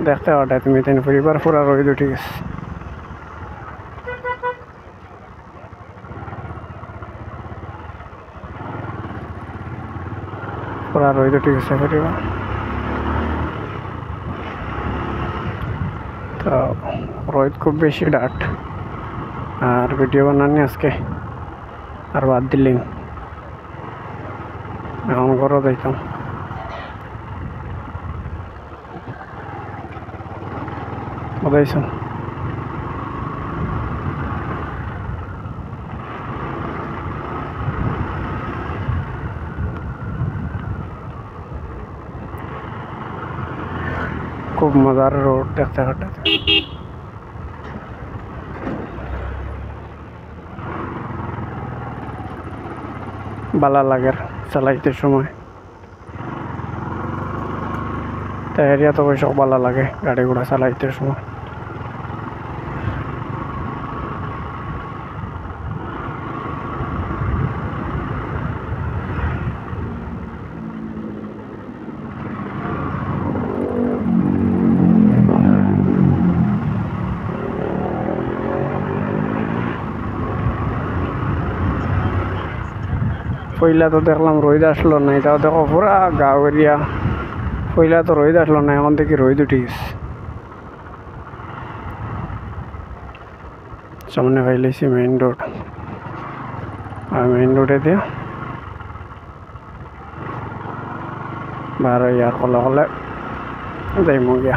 দেখতে পাটা তুমি তেন পরিবার পুরা রোদ উঠে গেছে পুরা রোদ উঠে গেছে পরিবার তো রোদ খুব বেশি ডাট আর ভিডিও বানানি আজকে আর বাদ দিলেন এখন ঘরও যাইতাম বুঝাইছেন খুব মজার রোড দেখতে হাঁটাতে ভালো লাগে চালাইতে সময় তো এরিয়া তো সব ভালো লাগে গাড়ি ঘোড়া চালাইতে সময় পইলা তো দেখলাম রোদ আসলো না এটাও দেখো পুরা গাঁও এরিয়া পইলা তো রোদ আসলো না এখন দেখি রোদ উঠে গেছে সামনে পাইলেছি মেইন রোড আর মেইন রোডে দিয়ে বার ইয়ার কলে কলে যাইমু গিয়া